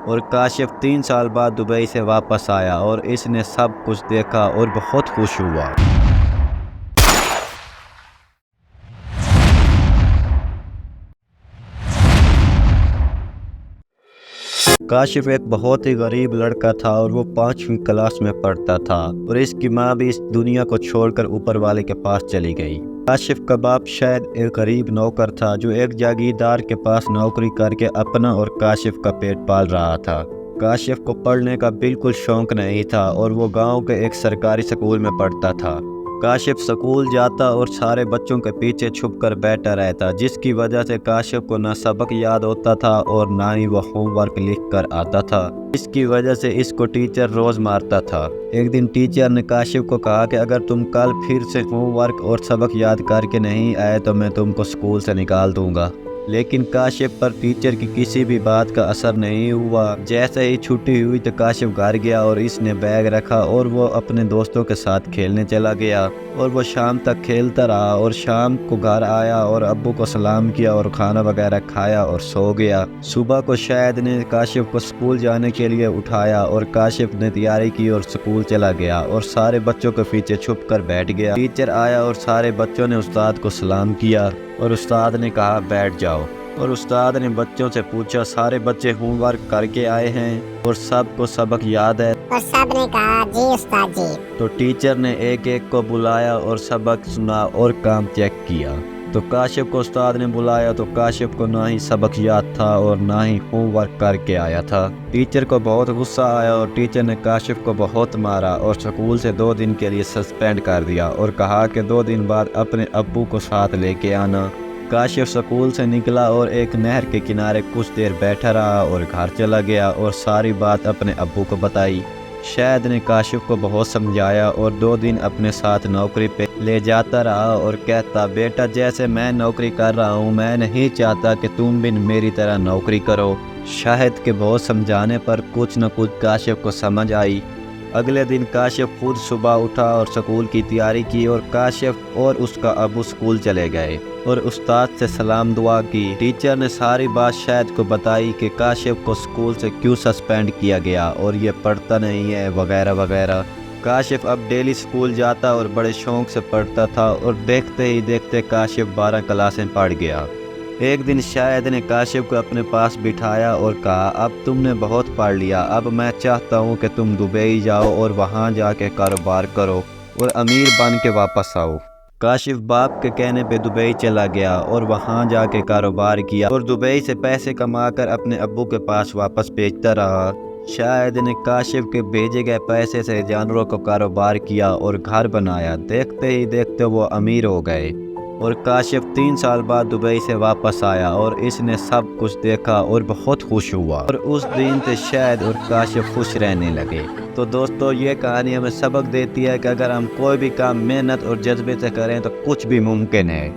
اور کاشف 3 سال بعد دبئی سے واپس آیا اور اس نے سب کچھ دیکھا اور بہت خوش ہوا۔ کاشف ایک بہت ہی غریب لڑکا تھا اور وہ 5ویں کلاس میں پڑھتا تھا اور اس کی ماں بھی اس دنیا کو چھوڑ کر اوپر والے کے پاس چلی گئی۔ کاشف کا باپ شاید ایک غریب نوکر تھا جو ایک جاگیردار کے پاس نوکری کر کے اپنا اور کاشف کا پیٹ پال رہا تھا۔ کاشف کو پڑھنے کا بالکل شوق نہیں تھا اور وہ گاؤں کے ایک سرکاری اسکول میں پڑھتا تھا۔ کاشف اسکول جاتا اور سارے بچوں کے پیچھے چھپ کر بیٹھا رہتا، جس کی وجہ سے کاشف کو نہ سبق یاد ہوتا تھا اور نہ ہی وہ ہوم ورک لکھ کر آتا تھا۔ اس کی وجہ سے اس کو ٹیچر روز مارتا تھا۔ ایک دن ٹیچر نے کاشف کو کہا کہ اگر تم کل پھر سے ہوم ورک اور سبق یاد کر کے نہیں آئے تو میں تم کو اسکول سے نکال دوں گا۔ لیکن کاشف پر ٹیچر کی کسی بھی بات کا اثر نہیں ہوا۔ جیسے ہی چھٹی ہوئی تو کاشف گھر گیا اور اس نے بیگ رکھا اور وہ اپنے دوستوں کے ساتھ کھیلنے چلا گیا اور وہ شام تک کھیلتا رہا اور شام کو گھر آیا اور ابو کو سلام کیا اور کھانا وغیرہ کھایا اور سو گیا۔ صبح کو شاہد نے کاشف کو اسکول جانے کے لیے اٹھایا اور کاشف نے تیاری کی اور اسکول چلا گیا اور سارے بچوں کے پیچھے چھپ کر بیٹھ گیا۔ ٹیچر آیا اور سارے بچوں نے استاد کو سلام کیا اور استاد نے کہا بیٹھ جاؤ، اور استاد نے بچوں سے پوچھا سارے بچے ہوم ورک کر کے آئے ہیں اور سب کو سبق یاد ہے؟ اور سب نے کہا جی استاد جی۔ تو ٹیچر نے ایک ایک کو بلایا اور سبق سنا اور کام چیک کیا۔ تو کاشف کو استاد نے بلایا تو کاشف کو نہ ہی سبق یاد تھا اور نہ ہی ہوم ورک کر کے آیا تھا۔ ٹیچر کو بہت غصہ آیا اور ٹیچر نے کاشف کو بہت مارا اور اسکول سے 2 دن کے لیے سسپینڈ کر دیا اور کہا کہ 2 دن بعد اپنے ابو کو ساتھ لے کے آنا۔ کاشف سکول سے نکلا اور ایک نہر کے کنارے کچھ دیر بیٹھا رہا اور گھر چلا گیا اور ساری بات اپنے ابو کو بتائی۔ شاہد نے کاشف کو بہت سمجھایا اور 2 دن اپنے ساتھ نوکری پہ لے جاتا رہا اور کہتا بیٹا جیسے میں نوکری کر رہا ہوں میں نہیں چاہتا کہ تم بھی میری طرح نوکری کرو۔ شاہد کے بہت سمجھانے پر کچھ نہ کچھ کاشف کو سمجھ آئی۔ اگلے دن کاشف خود صبح اٹھا اور سکول کی تیاری کی اور کاشف اور اس کا ابو سکول چلے گئے اور استاد سے سلام دعا کی۔ ٹیچر نے ساری بات شاہد کو بتائی کہ کاشف کو سکول سے کیوں سسپینڈ کیا گیا اور یہ پڑھتا نہیں ہے وغیرہ وغیرہ۔ کاشف اب ڈیلی سکول جاتا اور بڑے شوق سے پڑھتا تھا اور دیکھتے ہی دیکھتے کاشف 12 کلاسیں پڑھ گیا۔ ایک دن شاہد نے کاشف کو اپنے پاس بٹھایا اور کہا اب تم نے بہت پڑھ لیا، اب میں چاہتا ہوں کہ تم دبئی جاؤ اور وہاں جا کے کاروبار کرو اور امیر بن کے واپس آؤ۔ کاشف باپ کے کہنے پہ دبئی چلا گیا اور وہاں جا کے کاروبار کیا اور دبئی سے پیسے کما کر اپنے ابو کے پاس واپس بھیجتا رہا۔ شاہد نے کاشف کے بھیجے گئے پیسے سے جانوروں کو کاروبار کیا اور گھر بنایا۔ دیکھتے ہی دیکھتے وہ امیر ہو گئے اور کاشف 3 سال بعد دبئی سے واپس آیا اور اس نے سب کچھ دیکھا اور بہت خوش ہوا اور اس دن سے شاہد اور کاشف خوش رہنے لگے۔ تو دوستو یہ کہانی ہمیں سبق دیتی ہے کہ اگر ہم کوئی بھی کام محنت اور جذبے سے کریں تو کچھ بھی ممکن ہے۔